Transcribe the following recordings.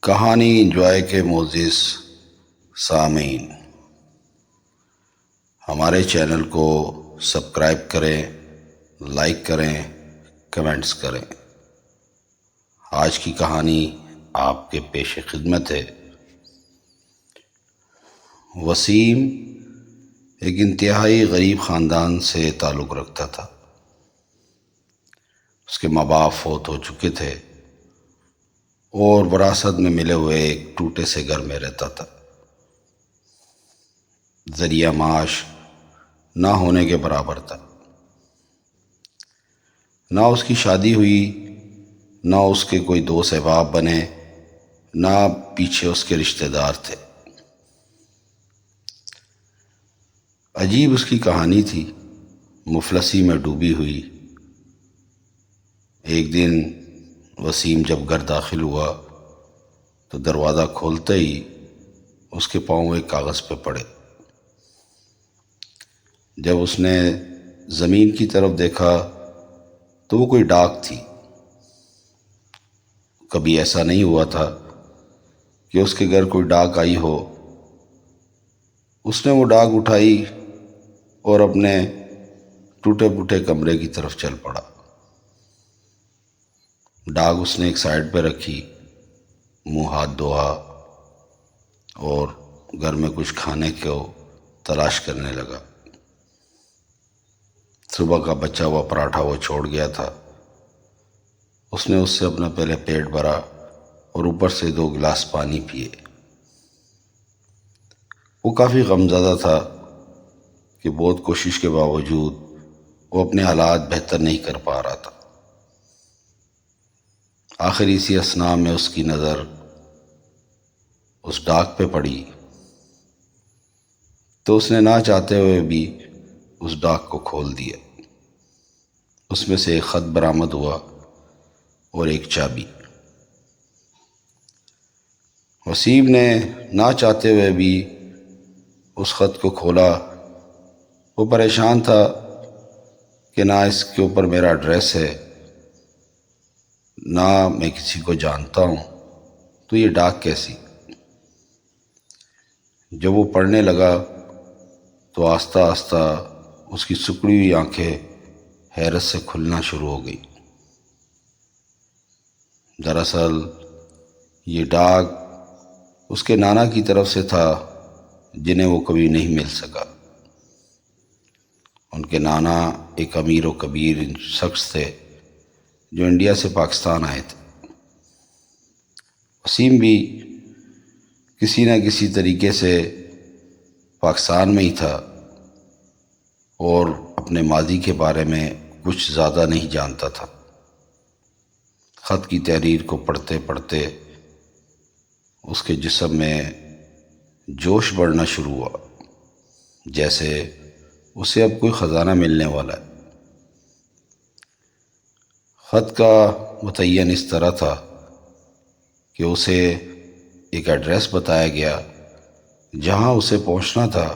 کہانی انجوائے کے معزز سامعین، ہمارے چینل کو سبسکرائب کریں، لائک کریں، کمنٹس کریں۔ آج کی کہانی آپ کے پیش خدمت ہے۔ وسیم ایک انتہائی غریب خاندان سے تعلق رکھتا تھا۔ اس کے ماں باپ فوت ہو چکے تھے اور وراثت میں ملے ہوئے ایک ٹوٹے سے گھر میں رہتا تھا۔ ذریعہ معاش نہ ہونے کے برابر تھا۔ نہ اس کی شادی ہوئی، نہ اس کے کوئی دوست احباب بنے، نہ پیچھے اس کے رشتہ دار تھے۔ عجیب اس کی کہانی تھی، مفلسی میں ڈوبی ہوئی۔ ایک دن وسیم جب گھر داخل ہوا تو دروازہ کھولتے ہی اس کے پاؤں ایک کاغذ پہ پڑے۔ جب اس نے زمین کی طرف دیکھا تو وہ کوئی ڈاک تھی۔ کبھی ایسا نہیں ہوا تھا کہ اس کے گھر کوئی ڈاک آئی ہو۔ اس نے وہ ڈاک اٹھائی اور اپنے ٹوٹے پھوٹے کمرے کی طرف چل پڑا۔ ڈاک اس نے ایک سائیڈ پہ رکھی، منہ ہاتھ دھویا اور گھر میں کچھ کھانے کو تلاش کرنے لگا۔ صبح کا بچا ہوا پراٹھا وہ چھوڑ گیا تھا۔ اس نے اس سے اپنا پہلے پیٹ بھرا اور اوپر سے 2 گلاس پانی پیے۔ وہ کافی غمزدہ تھا کہ بہت کوشش کے باوجود وہ اپنے حالات بہتر نہیں کر پا رہا تھا۔ آخر اسی اثناء میں اس کی نظر اس ڈاک پہ پڑی تو اس نے نہ چاہتے ہوئے بھی اس ڈاک کو کھول دیا۔ اس میں سے ایک خط برآمد ہوا اور ایک چابی۔ وسیم نے نہ چاہتے ہوئے بھی اس خط کو کھولا۔ وہ پریشان تھا کہ نہ اس کے اوپر میرا ایڈریس ہے، نہ میں کسی کو جانتا ہوں، تو یہ ڈاک کیسی؟ جب وہ پڑھنے لگا تو آہستہ آہستہ اس کی سکڑی ہوئی آنکھیں حیرت سے کھلنا شروع ہو گئی۔ دراصل یہ ڈاک اس کے نانا کی طرف سے تھا، جنہیں وہ کبھی نہیں مل سکا۔ ان کے نانا ایک امیر و کبیر شخص تھے جو انڈیا سے پاکستان آئے تھے۔ وسیم بھی کسی نہ کسی طریقے سے پاکستان میں ہی تھا اور اپنے ماضی کے بارے میں کچھ زیادہ نہیں جانتا تھا۔ خط کی تحریر کو پڑھتے پڑھتے اس کے جسم میں جوش بڑھنا شروع ہوا، جیسے اسے اب کوئی خزانہ ملنے والا ہے۔ خط کا متعین اس طرح تھا کہ اسے ایک ایڈریس بتایا گیا جہاں اسے پہنچنا تھا،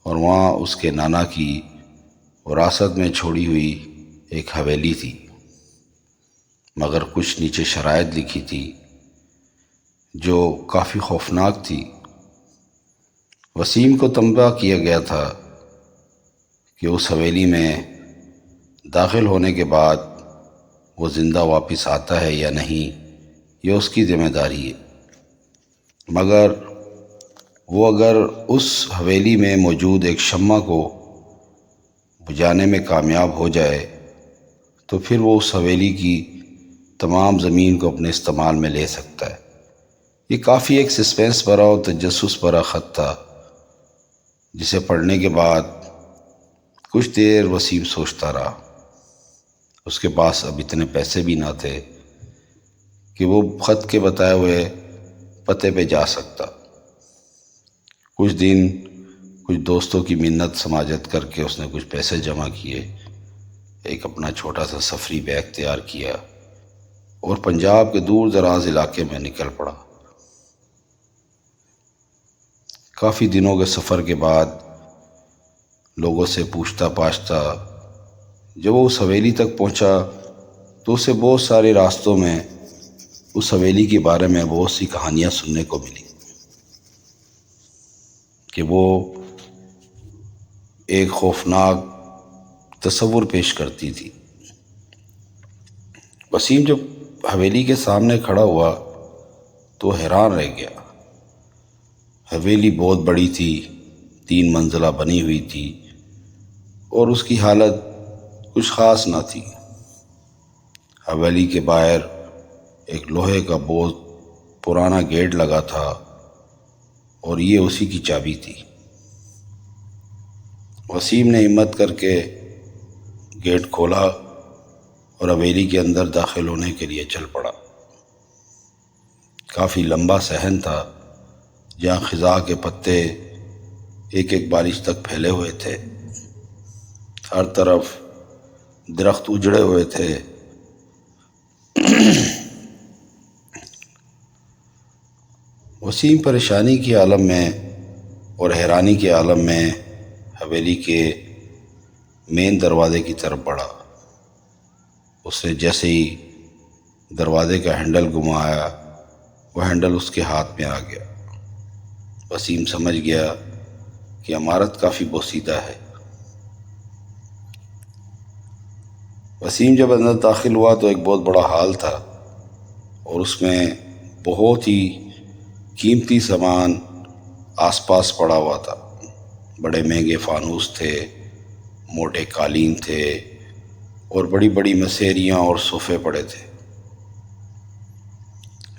اور وہاں اس کے نانا کی وراثت میں چھوڑی ہوئی ایک حویلی تھی، مگر کچھ نیچے شرائط لکھی تھی جو کافی خوفناک تھی۔ وسیم کو تنبیہ کیا گیا تھا کہ اس حویلی میں داخل ہونے کے بعد وہ زندہ واپس آتا ہے یا نہیں، یہ اس کی ذمہ داری ہے، مگر وہ اگر اس حویلی میں موجود ایک شمع کو بجھانے میں کامیاب ہو جائے تو پھر وہ اس حویلی کی تمام زمین کو اپنے استعمال میں لے سکتا ہے۔ یہ کافی ایک سسپینس بھرا اور تجسس بھرا خط تھا، جسے پڑھنے کے بعد کچھ دیر وسیم سوچتا رہا۔ اس کے پاس اب اتنے پیسے بھی نہ تھے کہ وہ خط کے بتائے ہوئے پتے پہ جا سکتا۔ کچھ دن کچھ دوستوں کی منت سماجت کر کے اس نے کچھ پیسے جمع کیے، ایک اپنا چھوٹا سا سفری بیگ تیار کیا اور پنجاب کے دور دراز علاقے میں نکل پڑا۔ کافی دنوں کے سفر کے بعد لوگوں سے پوچھتا پاچھتا جب وہ اس حویلی تک پہنچا تو اسے بہت سارے راستوں میں اس حویلی کے بارے میں بہت سی کہانیاں سننے کو ملی کہ وہ ایک خوفناک تصور پیش کرتی تھی۔ وسیم جب حویلی کے سامنے کھڑا ہوا تو حیران رہ گیا۔ حویلی بہت بڑی تھی، 3 منزلہ بنی ہوئی تھی اور اس کی حالت کچھ خاص نہ تھی۔ حویلی کے باہر ایک لوہے کا بہت پرانا گیٹ لگا تھا اور یہ اسی کی چابی تھی۔ وسیم نے ہمت کر کے گیٹ کھولا اور حویلی کے اندر داخل ہونے کے لیے چل پڑا۔ کافی لمبا صحن تھا جہاں خزاں کے پتے ایک ایک بارش تک پھیلے ہوئے تھے۔ ہر طرف درخت اجڑے ہوئے تھے۔ وسیم پریشانی کے عالم میں اور حیرانی کے عالم میں حویلی کے مین دروازے کی طرف بڑھا۔ اس نے جیسے ہی دروازے کا ہینڈل گھمایا وہ ہینڈل اس کے ہاتھ میں آ گیا۔ وسیم سمجھ گیا کہ عمارت کافی بوسیدہ ہے۔ وسیم جب اندر داخل ہوا تو ایک بہت بڑا ہال تھا اور اس میں بہت ہی قیمتی سامان آس پاس پڑا ہوا تھا۔ بڑے مہنگے فانوس تھے، موٹے قالین تھے اور بڑی بڑی مسیریاں اور صوفے پڑے تھے۔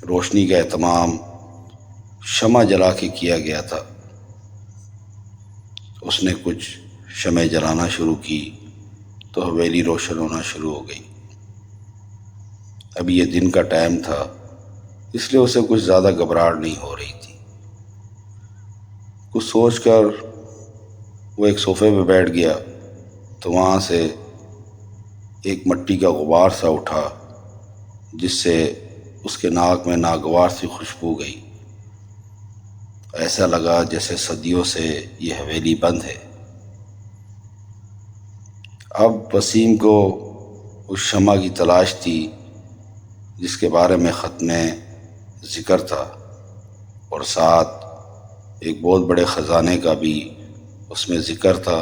روشنی کا اہتمام شمع جلا کے کیا گیا تھا۔ اس نے کچھ شمع جلانا شروع کی تو حویلی روشن ہونا شروع ہو گئی۔ اب یہ دن کا ٹائم تھا، اس لیے اسے کچھ زیادہ گھبراہٹ نہیں ہو رہی تھی۔ کچھ سوچ کر وہ ایک صوفے پہ بیٹھ گیا تو وہاں سے ایک مٹی کا غبار سا اٹھا جس سے اس کے ناک میں ناگوار سی خوشبو گئی۔ ایسا لگا جیسے صدیوں سے یہ حویلی بند ہے۔ اب وسیم کو اس شمع کی تلاش تھی جس کے بارے میں خط میں ذکر تھا اور ساتھ ایک بہت بڑے خزانے کا بھی اس میں ذکر تھا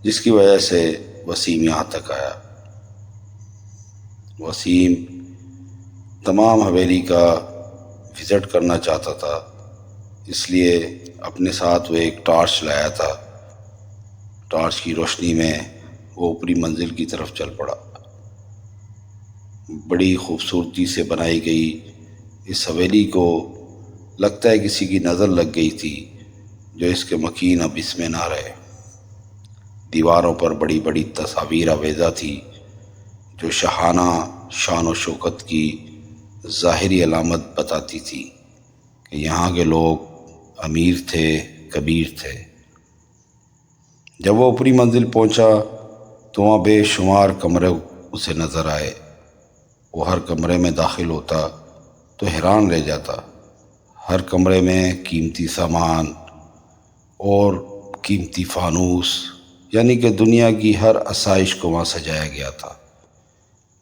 جس کی وجہ سے وسیم یہاں تک آیا۔ وسیم تمام حویلی کا وزٹ کرنا چاہتا تھا، اس لیے اپنے ساتھ وہ ایک ٹارچ لایا تھا۔ ٹارچ کی روشنی میں وہ اوپری منزل کی طرف چل پڑا۔ بڑی خوبصورتی سے بنائی گئی اس حویلی کو لگتا ہے کسی کی نظر لگ گئی تھی جو اس کے مکین اب اس میں نہ رہے۔ دیواروں پر بڑی بڑی تصاویر آویزہ تھی جو شاہانہ شان و شوکت کی ظاہری علامت بتاتی تھی کہ یہاں کے لوگ امیر تھے، کبیر تھے۔ جب وہ اوپری منزل پہنچا تو وہاں بے شمار کمرے اسے نظر آئے۔ وہ ہر کمرے میں داخل ہوتا تو حیران رہ جاتا۔ ہر کمرے میں قیمتی سامان اور قیمتی فانوس، یعنی کہ دنیا کی ہر آسائش کو وہاں سجایا گیا تھا۔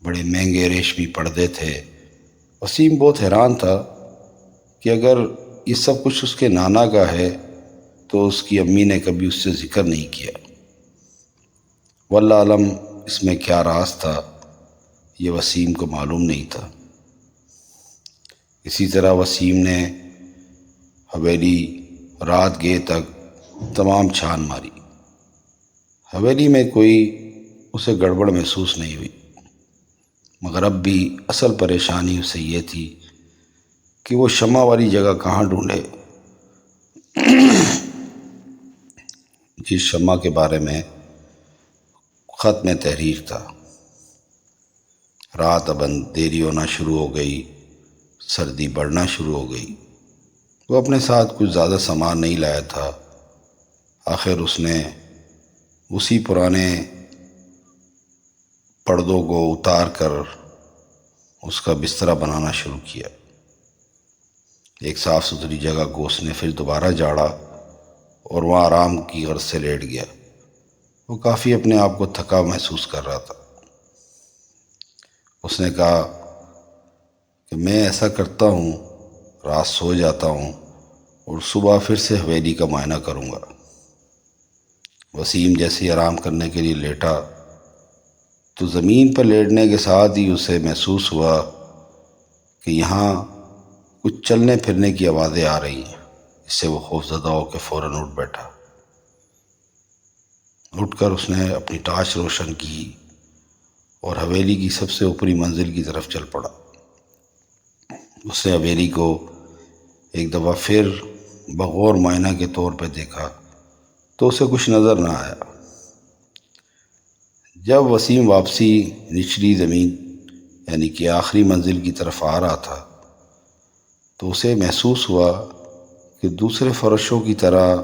بڑے مہنگے ریشمی پردے تھے۔ وسیم بہت حیران تھا کہ اگر یہ سب کچھ اس کے نانا کا ہے تو اس کی امی نے کبھی اس سے ذکر نہیں کیا۔ واللہ عالم اس میں کیا راز تھا، یہ وسیم کو معلوم نہیں تھا۔ اسی طرح وسیم نے حویلی رات گئے تک تمام چھان ماری۔ حویلی میں کوئی اسے گڑبڑ محسوس نہیں ہوئی، مگر اب بھی اصل پریشانی اسے یہ تھی کہ وہ شمع والی جگہ کہاں ڈھونڈے جس شمع کے بارے میں خط میں تحریر تھا۔ رات اب اندھیری ہونا شروع ہو گئی، سردی بڑھنا شروع ہو گئی۔ وہ اپنے ساتھ کچھ زیادہ سامان نہیں لایا تھا۔ آخر اس نے اسی پرانے پردوں کو اتار کر اس کا بستر بنانا شروع کیا۔ ایک صاف ستھری جگہ کو اس نے پھر دوبارہ جاڑا اور وہاں آرام کی غرض سے لیٹ گیا۔ وہ کافی اپنے آپ کو تھکا محسوس کر رہا تھا۔ اس نے کہا کہ میں ایسا کرتا ہوں، رات سو جاتا ہوں اور صبح پھر سے حویلی کا معائنہ کروں گا۔ وسیم جیسے ہی آرام کرنے کے لیے لیٹا تو زمین پر لیٹنے کے ساتھ ہی اسے محسوس ہوا کہ یہاں کچھ چلنے پھرنے کی آوازیں آ رہی ہیں۔ اس سے وہ خوفزدہ ہو کے فوراً اٹھ بیٹھا۔ اٹھ کر اس نے اپنی ٹارچ روشن کی اور حویلی کی سب سے اوپری منزل کی طرف چل پڑا۔ اس نے حویلی کو ایک دفعہ پھر بغور معائنہ کے طور پہ دیکھا تو اسے کچھ نظر نہ آیا۔ جب وسیم واپسی نچلی زمین یعنی کہ آخری منزل کی طرف آ رہا تھا تو اسے محسوس ہوا کہ دوسرے فرشوں کی طرح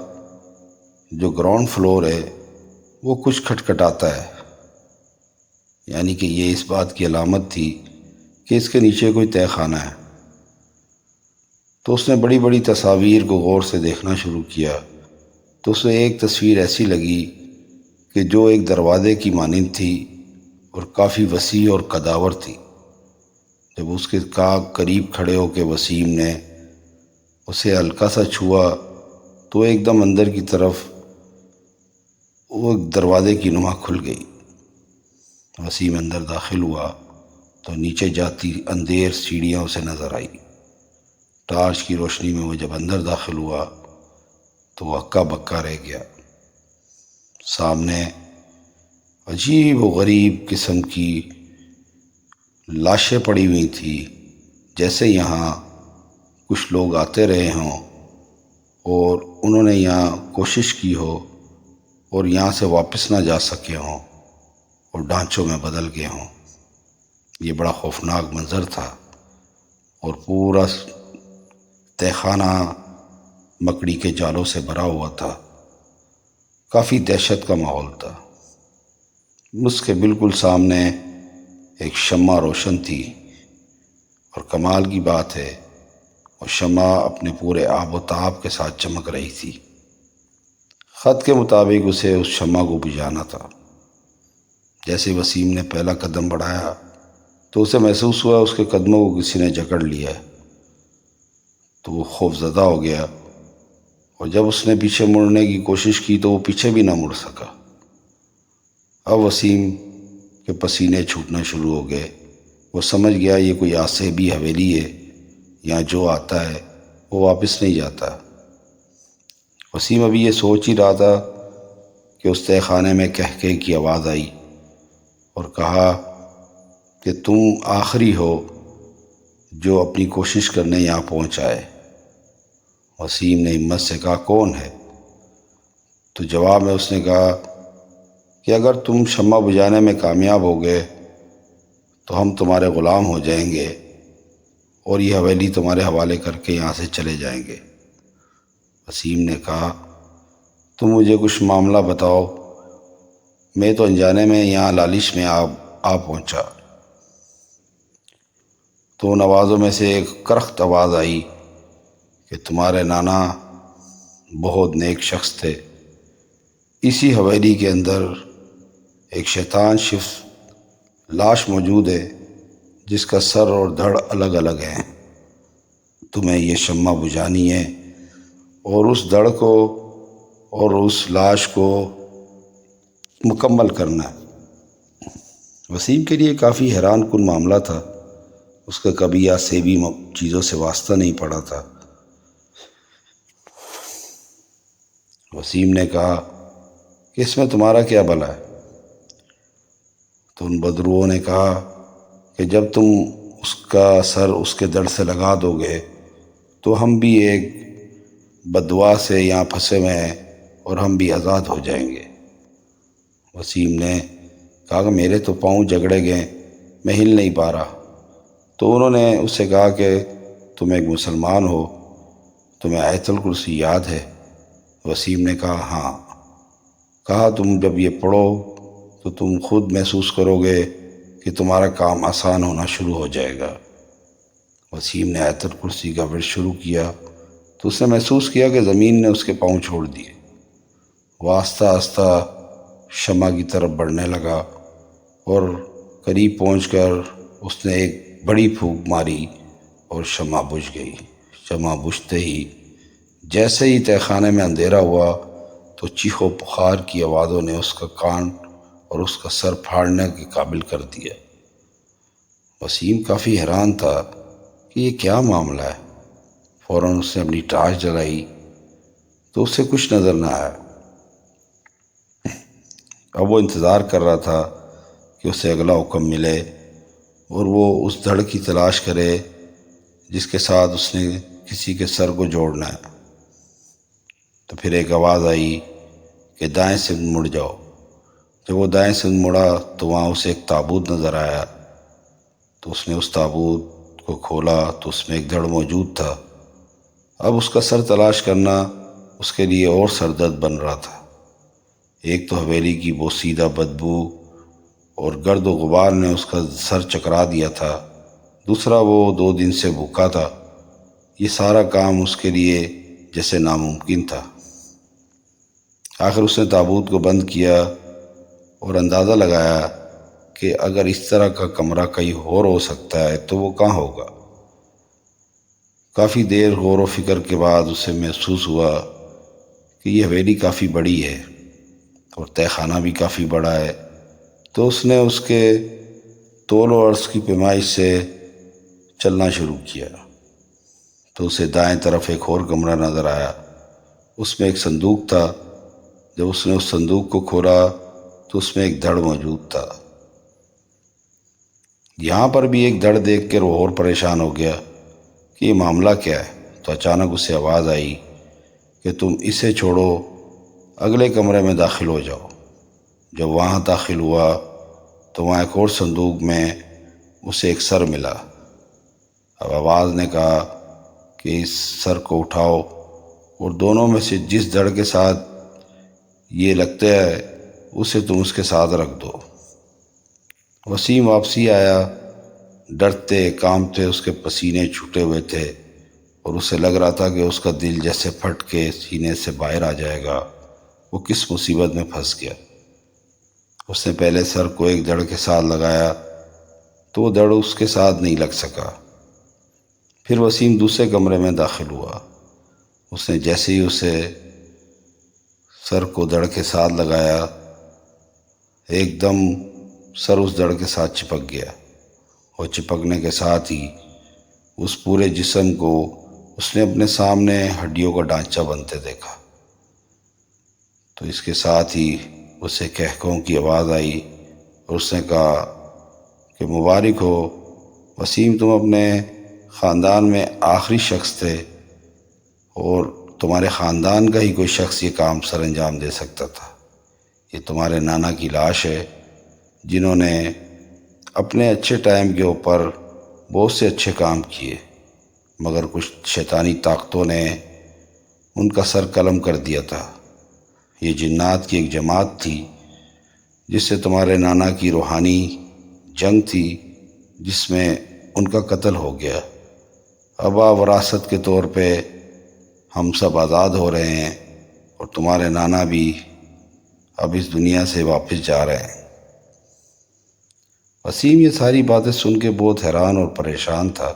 جو گراؤنڈ فلور ہے وہ کچھ کھٹکھٹاتا ہے، یعنی کہ یہ اس بات کی علامت تھی کہ اس کے نیچے کوئی تہہ خانہ ہے۔ تو اس نے بڑی بڑی تصاویر کو غور سے دیکھنا شروع کیا تو اسے ایک تصویر ایسی لگی کہ جو ایک دروازے کی مانند تھی اور کافی وسیع اور قداور تھی۔ جب اس کے قریب کھڑے ہو کے وسیم نے اسے ہلکا سا چھوا تو ایک دم اندر کی طرف وہ ایک دروازے کی نما کھل گئی۔ وسیم اندر داخل ہوا تو نیچے جاتی اندھیر سیڑھیاں اسے نظر آئی۔ ٹارچ کی روشنی میں وہ جب اندر داخل ہوا تو وہ ہکا بکا رہ گیا۔ سامنے عجیب و غریب قسم کی لاشیں پڑی ہوئی تھیں، جیسے یہاں کچھ لوگ آتے رہے ہوں اور انہوں نے یہاں کوشش کی ہو اور یہاں سے واپس نہ جا سکے ہوں اور ڈھانچوں میں بدل گئے ہوں۔ یہ بڑا خوفناک منظر تھا اور پورا تہہ خانہ مکڑی کے جالوں سے بھرا ہوا تھا۔ کافی دہشت کا ماحول تھا۔ اس کے بالکل سامنے ایک شمع روشن تھی اور کمال کی بات ہے وہ شمع اپنے پورے آب و تاب کے ساتھ چمک رہی تھی۔ خط کے مطابق اسے اس شمع کو بجھانا تھا۔ جیسے وسیم نے پہلا قدم بڑھایا تو اسے محسوس ہوا اس کے قدموں کو کسی نے جکڑ لیا ہے، تو وہ خوف زدہ ہو گیا اور جب اس نے پیچھے مڑنے کی کوشش کی تو وہ پیچھے بھی نہ مڑ سکا۔ اب وسیم کے پسینے چھوٹنا شروع ہو گئے۔ وہ سمجھ گیا یہ کوئی آسیبی حویلی ہے، یہاں جو آتا ہے وہ واپس نہیں جاتا۔ وسیم ابھی یہ سوچ ہی رہا تھا کہ اس تہہ خانے میں کہکہے کی آواز آئی اور کہا کہ تم آخری ہو جو اپنی کوشش کرنے یہاں پہنچ آئے۔ وسیم نے ہمت سے کہا کون ہے؟ تو جواب میں اس نے کہا کہ اگر تم شمع بجھانے میں کامیاب ہو گئے تو ہم تمہارے غلام ہو جائیں گے اور یہ حویلی تمہارے حوالے کر کے یہاں سے چلے جائیں گے۔ وسیم نے کہا تم مجھے کچھ معاملہ بتاؤ، میں تو انجانے میں یہاں لالچ میں آ پہنچا۔ تو ان آوازوں میں سے ایک کرخت آواز آئی کہ تمہارے نانا بہت نیک شخص تھے۔ اسی حویلی کے اندر ایک شیطان شف لاش موجود ہے جس کا سر اور دھڑ الگ الگ ہیں۔ تمہیں یہ شمع بجھانی ہے اور اس دھڑ کو اور اس لاش کو مکمل کرنا ہے۔ وسیم کے لیے کافی حیران کن معاملہ تھا۔ اس کا کبھی آسیبی چیزوں سے واسطہ نہیں پڑا تھا۔ وسیم نے کہا کہ اس میں تمہارا کیا بھلا ہے؟ تو ان بدروؤں نے کہا کہ جب تم اس کا سر اس کے دڑ سے لگا دو گے تو ہم بھی ایک بددعا سے یہاں پھنسے ہوئے ہیں اور ہم بھی آزاد ہو جائیں گے۔ وسیم نے کہا کہ میرے تو پاؤں جگڑے گئے، میں ہل نہیں پا رہا۔ تو انہوں نے اس سے کہا کہ تم ایک مسلمان ہو، تمہیں آیت الکرسی یاد ہے؟ وسیم نے کہا ہاں۔ کہا تم جب یہ پڑھو تو تم خود محسوس کرو گے کہ تمہارا کام آسان ہونا شروع ہو جائے گا۔ وسیم نے آیت الکرسی کا ورد شروع کیا تو اس نے محسوس کیا کہ زمین نے اس کے پاؤں چھوڑ دیے۔ وہ آہستہ آہستہ شمع کی طرف بڑھنے لگا اور قریب پہنچ کر اس نے ایک بڑی پھونک ماری اور شمع بجھ گئی۔ شمع بجھتے ہی جیسے ہی تہہ خانے میں اندھیرا ہوا تو چیخ و پکار کی آوازوں نے اس کا کان اور اس کا سر پھاڑنے کے قابل کر دیا۔ وسیم کافی حیران تھا کہ یہ کیا معاملہ ہے۔ فوراً اس نے اپنی ٹارچ جلائی تو اسے کچھ نظر نہ آیا۔ اب وہ انتظار کر رہا تھا کہ اسے اگلا حکم ملے اور وہ اس دھڑ کی تلاش کرے جس کے ساتھ اس نے کسی کے سر کو جوڑنا ہے۔ تو پھر ایک آواز آئی کہ دائیں سمت مڑ جاؤ۔ جب وہ دائیں سمت مڑا تو وہاں اسے ایک تابوت نظر آیا۔ تو اس نے اس تابوت کو کھولا تو اس میں ایک دھڑ موجود تھا۔ اب اس کا سر تلاش کرنا اس کے لیے اور سردرد بن رہا تھا۔ ایک تو حویلی کی بوسیدہ بدبو اور گرد و غبار نے اس کا سر چکرا دیا تھا، دوسرا وہ 2 دن سے بھوکا تھا۔ یہ سارا کام اس کے لیے جیسے ناممکن تھا۔ آخر اس نے تابوت کو بند کیا اور اندازہ لگایا کہ اگر اس طرح کا کمرہ کہیں اور ہو سکتا ہے تو وہ کہاں ہوگا۔ کافی دیر غور و فکر کے بعد اسے محسوس ہوا کہ یہ حویلی کافی بڑی ہے اور تہہ خانہ بھی کافی بڑا ہے۔ تو اس نے اس کے طول و عرض کی پیمائش سے چلنا شروع کیا تو اسے دائیں طرف ایک اور کمرہ نظر آیا۔ اس میں ایک صندوق تھا۔ جب اس نے اس صندوق کو کھولا تو اس میں ایک دھڑ موجود تھا۔ یہاں پر بھی ایک دھڑ دیکھ کر وہ اور پریشان ہو گیا کہ یہ معاملہ کیا ہے۔ تو اچانک اسے آواز آئی کہ تم اسے چھوڑو، اگلے کمرے میں داخل ہو جاؤ۔ جب وہاں داخل ہوا تو وہاں ایک اور صندوق میں اسے ایک سر ملا۔ اب آواز نے کہا کہ اس سر کو اٹھاؤ اور دونوں میں سے جس دھڑ کے ساتھ یہ لگتا ہے اسے تم اس کے ساتھ رکھ دو۔ وسیم واپسی آیا، ڈرتے کانپتے اس کے پسینے چھوٹے ہوئے تھے اور اسے لگ رہا تھا کہ اس کا دل جیسے پھٹ کے سینے سے باہر آ جائے گا۔ وہ کس مصیبت میں پھنس گیا۔ اس نے پہلے سر کو ایک دھڑ کے ساتھ لگایا تو وہ دھڑ اس کے ساتھ نہیں لگ سکا۔ پھر وسیم دوسرے کمرے میں داخل ہوا۔ اس نے جیسے ہی اسے سر کو دھڑ کے ساتھ لگایا، ایک دم سر اس دھڑ کے ساتھ چپک گیا اور چپکنے کے ساتھ ہی اس پورے جسم کو اس نے اپنے سامنے ہڈیوں کا ڈھانچہ بنتے دیکھا۔ تو اس کے ساتھ ہی اسے کہکہوں کی آواز آئی اور اس نے کہا کہ مبارک ہو وسیم، تم اپنے خاندان میں آخری شخص تھے اور تمہارے خاندان کا ہی کوئی شخص یہ کام سر انجام دے سکتا تھا۔ یہ تمہارے نانا کی لاش ہے جنہوں نے اپنے اچھے ٹائم کے اوپر بہت سے اچھے کام کیے، مگر کچھ شیطانی طاقتوں نے ان کا سر قلم کر دیا تھا۔ یہ جنات کی ایک جماعت تھی جس سے تمہارے نانا کی روحانی جنگ تھی، جس میں ان کا قتل ہو گیا۔ اب وراثت کے طور پہ ہم سب آزاد ہو رہے ہیں اور تمہارے نانا بھی اب اس دنیا سے واپس جا رہے ہیں۔ وسیم یہ ساری باتیں سن کے بہت حیران اور پریشان تھا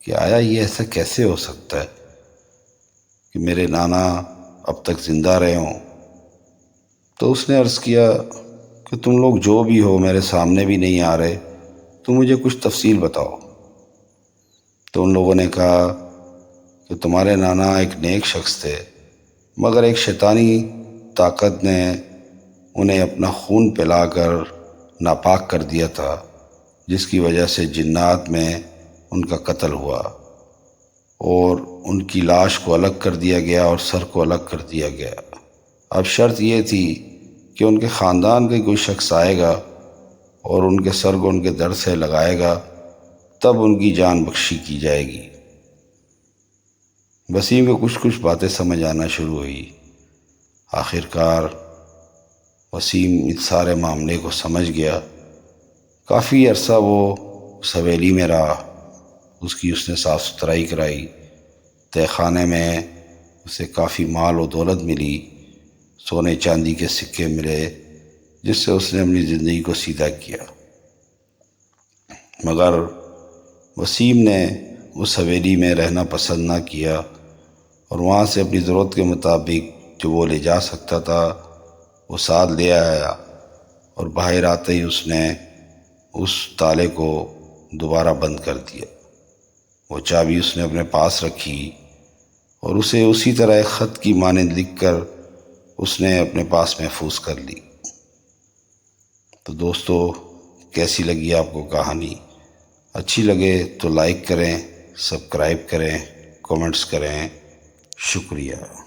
کہ آیا یہ ایسا کیسے ہو سکتا ہے کہ میرے نانا اب تک زندہ رہے ہوں۔ تو اس نے عرض کیا کہ تم لوگ جو بھی ہو میرے سامنے بھی نہیں آ رہے، تو مجھے کچھ تفصیل بتاؤ۔ تو ان لوگوں نے کہا کہ تمہارے نانا ایک نیک شخص تھے، مگر ایک شیطانی طاقت نے انہیں اپنا خون پلا کر ناپاک کر دیا تھا، جس کی وجہ سے جنات میں ان کا قتل ہوا اور ان کی لاش کو الگ کر دیا گیا اور سر کو الگ کر دیا گیا۔ اب شرط یہ تھی کہ ان کے خاندان کا کوئی شخص آئے گا اور ان کے سر کو ان کے دھڑ سے لگائے گا، تب ان کی جان بخشی کی جائے گی۔ وسیم کو کچھ باتیں سمجھ آنا شروع ہوئی۔ آخرکار وسیم اس سارے معاملے کو سمجھ گیا۔ کافی عرصہ وہ اس حویلی میں رہا، اس نے صاف ستھرائی کرائی، تہہ خانے میں اسے کافی مال و دولت ملی، سونے چاندی کے سکے ملے، جس سے اس نے اپنی زندگی کو سیدھا کیا۔ مگر وسیم نے اس حویلی میں رہنا پسند نہ کیا اور وہاں سے اپنی ضرورت کے مطابق جو وہ لے جا سکتا تھا وہ ساتھ لے آیا، اور باہر آتے ہی اس نے اس تالے کو دوبارہ بند کر دیا۔ وہ چابی اس نے اپنے پاس رکھی اور اسے اسی طرح ایک خط کی مانند لکھ کر اس نے اپنے پاس محفوظ کر لی۔ تو دوستو، کیسی لگی آپ کو کہانی؟ اچھی لگے تو لائک کریں، سبسکرائب کریں، کمنٹس کریں۔ شکریہ۔